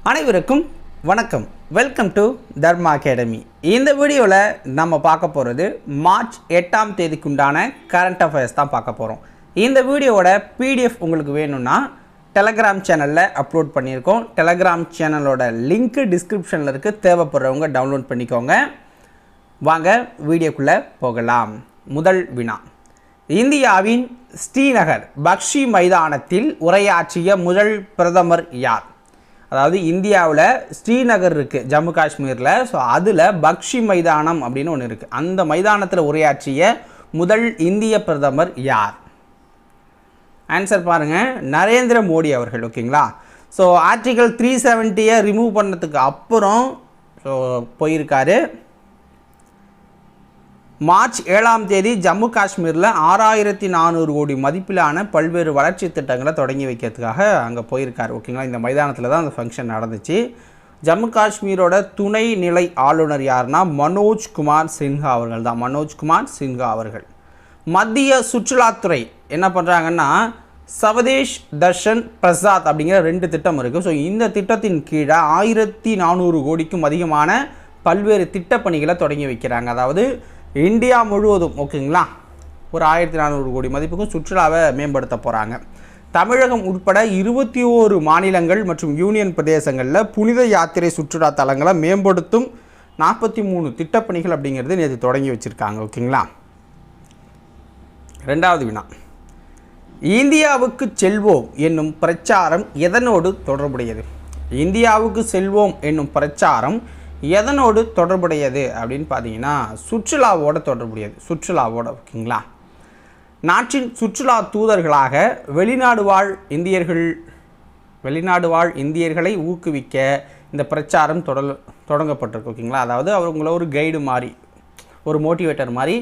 அனைவருக்கும் வணக்கம். Welcome to Dharma academy. இந்த வீடியோவில் நம்ம பார்க்க போகிறது மார்ச் 8ஆம் தேதிக்குண்டான கரண்ட் அஃபேர்ஸ் தான் பார்க்க போகிறோம். இந்த வீடியோவோட பிடிஎஃப் உங்களுக்கு வேணும்னா டெலகிராம் சேனலில் அப்லோட் பண்ணியிருக்கோம். டெலகிராம் சேனலோட லிங்க்கு டிஸ்கிரிப்ஷனில் இருக்குது, தேவைப்படுறவங்க டவுன்லோட் பண்ணிக்கோங்க. வாங்க வீடியோக்குள்ளே போகலாம். முதல் வினா, இந்தியாவின் ஸ்ரீநகர் பக்ஷி மைதானத்தில் உரையாற்றிய முதல் பிரதமர் யார்? அதாவது இந்தியாவில் ஸ்ரீநகர் இருக்குது ஜம்மு காஷ்மீரில். ஸோ அதில் பக்ஷி மைதானம் அப்படின்னு ஒன்று இருக்குது. அந்த மைதானத்தில் உரையாற்றிய முதல் இந்திய பிரதமர் யார்? ஆன்சர் பாருங்கள், நரேந்திர மோடி அவர்கள். ஓகேங்களா? ஸோ ஆர்டிகல் 370 ரிமூவ் பண்ணதுக்கு அப்புறம் ஸோ போயிருக்காரு. மார்ச் 7ஆம் தேதி ஜம்மு காஷ்மீரில் 6400 கோடி மதிப்பிலான பல்வேறு வளர்ச்சி திட்டங்களை தொடங்கி வைக்கிறதுக்காக அங்கே போயிருக்காரு. ஓகேங்களா? இந்த மைதானத்தில் தான் அந்த ஃபங்க்ஷன் நடந்துச்சு. ஜம்மு காஷ்மீரோட துணை நிலை ஆளுநர் யாருன்னா மனோஜ்குமார் சின்ஹா அவர்கள் தான். மனோஜ்குமார் சின்ஹா அவர்கள். மத்திய சுற்றுலாத்துறை என்ன பண்ணுறாங்கன்னா சவதேஷ் தர்ஷன் பிரசாத் அப்படிங்கிற 2 திட்டம் இருக்குது. ஸோ இந்த திட்டத்தின் கீழே 1400 கோடிக்கும் அதிகமான பல்வேறு திட்டப்பணிகளை தொடங்கி வைக்கிறாங்க. அதாவது இந்தியா முழுவதும் ஓகேங்களா ஒரு 1400 கோடி மதிப்புக்கும் சுற்றுலாவை மேம்படுத்த போகிறாங்க. தமிழகம் உட்பட 21 மாநிலங்கள் மற்றும் யூனியன் பிரதேசங்களில் புனித யாத்திரை சுற்றுலா தலங்களை மேம்படுத்தும் 43 திட்டப்பணிகள் அப்படிங்கிறது நேற்று தொடங்கி வச்சுருக்காங்க. ஓகேங்களா? 2வது வினா, இந்தியாவுக்கு செல்வோம் என்னும் பிரச்சாரம் எதனோடு தொடர்புடையது? இந்தியாவுக்கு செல்வோம் என்னும் பிரச்சாரம் எதனோடு தொடர்புடையது அப்படின்னு பார்த்தீங்கன்னா சுற்றுலாவோட தொடர்புடையது. சுற்றுலாவோட. ஓகேங்களா? நாட்டின் சுற்றுலா தூதர்களாக வெளிநாடு வாழ் இந்தியர்களை ஊக்குவிக்க இந்த பிரச்சாரம் தொடங்கப்பட்டிருக்கு. ஓகேங்களா? அதாவது அவங்கள ஒரு கைடு மாதிரி, ஒரு மோட்டிவேட்டர் மாதிரி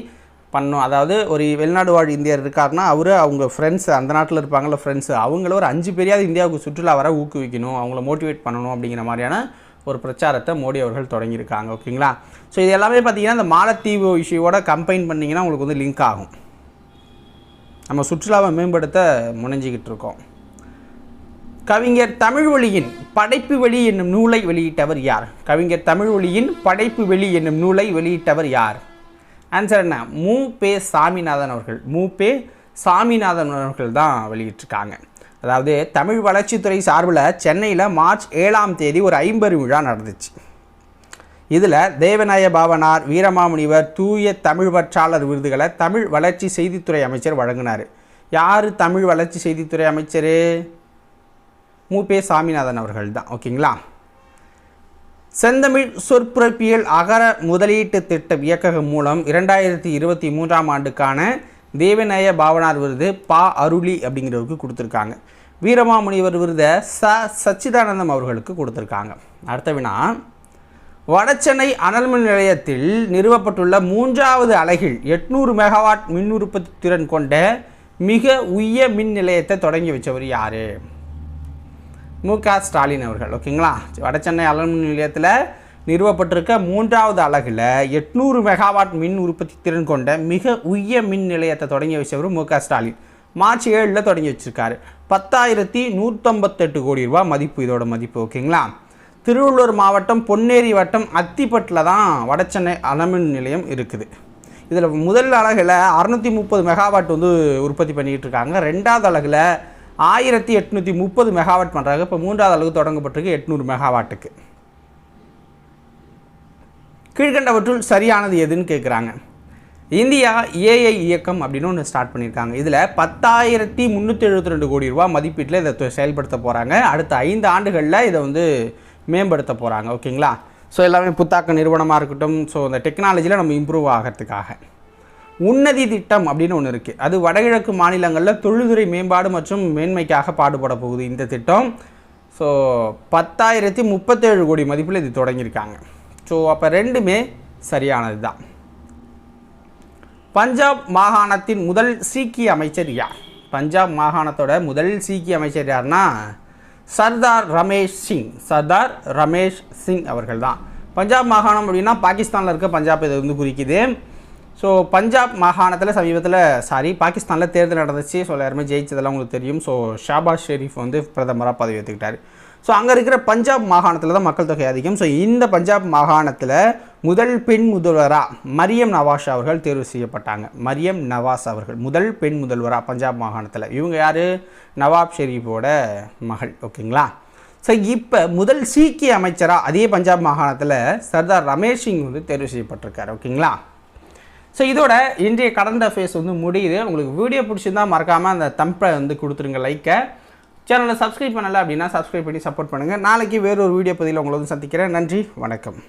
பண்ணோம். அதாவது ஒரு வெளிநாடு வாழ் இந்தியர் இருக்காருன்னா அவங்க ஃப்ரெண்ட்ஸு, அந்த நாட்டில் இருப்பாங்கள ஃப்ரெண்ட்ஸு, அவங்கள ஒரு 5 பேரையாவது இந்தியாவுக்கு சுற்றுலா வர ஊக்குவிக்கணும், அவங்கள மோட்டிவேட் பண்ணணும் அப்படிங்கிற மாதிரியான ஒரு பிரச்சாரத்தை மோடி அவர்கள் தொடங்கியிருக்காங்க. ஓகேங்களா? ஸோ இது எல்லாமே பார்த்திங்கன்னா இந்த மாலத்தீவு இஷ்யூவோட கம்பைன் பண்ணிங்கன்னா உங்களுக்கு வந்து லிங்க் ஆகும். நம்ம சுற்றுலாவை மேம்படுத்த முனைஞ்சிக்கிட்டு இருக்கோம். கவிஞர் தமிழ்வொலியின் படைப்பு வெளி என்னும் நூலை வெளியிட்டவர் யார்? கவிஞர் தமிழ்வொலியின் படைப்பு வெளி என்னும் நூலை வெளியிட்டவர் யார்? ஆன்சர் என்ன? மு.பெ. சாமிநாதன் அவர்கள். மு.பெ. சாமிநாதன் அவர்கள் தான் வெளியிட்டிருக்காங்க. அதாவது தமிழ் வளர்ச்சித்துறை சார்பில் சென்னையில் மார்ச் 7ஆம் தேதி ஒரு 50 விழா நடந்துச்சு. இதில் தேவநாய பாவனார், வீரமாமுனிவர், தூய தமிழ் பற்றாளர் விருதுகளை தமிழ் வளர்ச்சி செய்தித்துறை அமைச்சர் வழங்கினார். யார் தமிழ் வளர்ச்சி செய்தித்துறை அமைச்சர்? மு.பெ. சாமிநாதன் அவர்கள் தான். ஓகேங்களா? செந்தமிழ் சொற்பிறப்பியல் அகர முதலீட்டு திட்ட இயக்ககம் மூலம் 2023ஆம் ஆண்டுக்கான தேவநாய பாவனார் விருது பா அருளி அப்படிங்கிறவருக்கு கொடுத்துருக்காங்க. வீரமாமுனிவர் விருதை சச்சிதானந்தம் அவர்களுக்கு கொடுத்துருக்காங்க. அடுத்த வினா, வடசென்னை அனல்மின் நிலையத்தில் நிறுவப்பட்டுள்ள 3வது அலகில் 800 மெகாவாட் மின் உற்பத்தி திறன் கொண்ட மிக உய மின் நிலையத்தை தொடங்கி வச்சவர் யார்? மு.க. ஸ்டாலின் அவர்கள். ஓகேங்களா? வடசென்னை அனல்மின் நிலையத்தில் நிறுவப்பட்டிருக்க 3வது அலகில் 800 மெகாவாட் மின் உற்பத்தி திறன் கொண்ட மிக உய மின் நிலையத்தை தொடங்கி வச்சவர் மு.க. ஸ்டாலின். மார்ச் 7 தொடங்கி வச்சிருக்காரு. 10,158 கோடி ரூபாய் மதிப்பு இதோட மதிப்பு. ஓகேங்களா? திருவள்ளூர் மாவட்டம் பொன்னேரி வட்டம் அத்திப்பட்டில் தான் வடசென்னை அனல்மின் நிலையம் இருக்குது. இதில் முதல் அலகில் 630 மெகாவாட் வந்து உற்பத்தி பண்ணிக்கிட்டு இருக்காங்க. 2வது அலகில் 1830 மெகாவாட் பண்ணுறாங்க. இப்போ 3வது அலகு தொடங்கப்பட்டிருக்கு 800 மெகாவாட்டுக்கு. கீழ்கண்டவற்றுள் சரியானது எதுன்னு கேட்குறாங்க. இந்தியா ஏஐ இயக்கம் அப்படின்னு ஒன்று ஸ்டார்ட் பண்ணியிருக்காங்க. இதில் 10,372 கோடி ரூபா மதிப்பீட்டில் இதை செயல்படுத்த போகிறாங்க. அடுத்த 5 ஆண்டுகளில் இதை வந்து மேம்படுத்த போகிறாங்க. ஓகேங்களா? ஸோ எல்லாமே புத்தாக்க நிறுவனமாக இருக்கட்டும், ஸோ இந்த டெக்னாலஜியில் நம்ம இம்ப்ரூவ் ஆகிறதுக்காக. உன்னதி திட்டம் அப்படின்னு ஒன்று இருக்குது. அது வடகிழக்கு மாநிலங்களில் தொழில்துறை மேம்பாடு மற்றும் மேன்மைக்காக பாடுபட போகுது இந்த திட்டம். ஸோ 10,037 கோடி மதிப்பில் இது தொடங்கியிருக்காங்க. ஸோ அப்போ 2மே சரியானது தான். பஞ்சாப் மாகாணத்தின் முதல் சீக்கிய அமைச்சர் யார்? பஞ்சாப் மாகாணத்தோட முதல் சீக்கிய அமைச்சர் யார்னா சர்தார் ரமேஷ் சிங் அவர்கள் தான். பஞ்சாப் மாகாணம் அப்படின்னா பாகிஸ்தானில் இருக்க பஞ்சாப் இதை வந்து குறிக்குது. ஸோ பஞ்சாப் மாகாணத்தில் சமீபத்தில் பாகிஸ்தானில் தேர்தல் நடந்துச்சு. ஸோ எல்லாருமே ஜெயிச்சதெல்லாம் உங்களுக்கு தெரியும். ஸோ ஷாபாஸ் ஷெரீஃப் வந்து பிரதமராக பதவி ஏற்றுக்கிட்டார். ஸோ அங்கே இருக்கிற பஞ்சாப் மாகாணத்தில் தான் மக்கள் தொகை அதிகம். ஸோ இந்த பஞ்சாப் மாகாணத்தில் முதல் பெண் முதல்வராக மரியம் நவாஸ் அவர்கள் தேர்வு செய்யப்பட்டாங்க. மரியம் நவாஸ் அவர்கள் முதல் பெண் முதல்வராக பஞ்சாப் மாகாணத்தில். இவங்க யார்? நவாப் ஷெரீஃபோட மகள். ஓகேங்களா? ஸோ இப்போ முதல் சீக்கிய அமைச்சராக அதே பஞ்சாப் மாகாணத்தில் சர்தார் ரமேஷ் சிங் வந்து தேர்வு செய்யப்பட்டிருக்காரு. ஓகேங்களா? ஸோ இதோட இன்றைய கரண்ட் அஃபேர்ஸ் வந்து முடியுது. உங்களுக்கு வீடியோ பிடிச்சிருந்தா மறக்காமல் அந்த தம்பை வந்து கொடுத்துருங்க, லைக்கை. சேனலை சப்ஸ்கிரைப் பண்ணலை அப்படின்னா சப்ஸ்கிரைப் பண்ணி சப்போர்ட் பண்ணுங்கள். நாளைக்கு வேறொரு வீடியோ பதிவில் உங்களை வந்து சந்திக்கிறேன். நன்றி, வணக்கம்.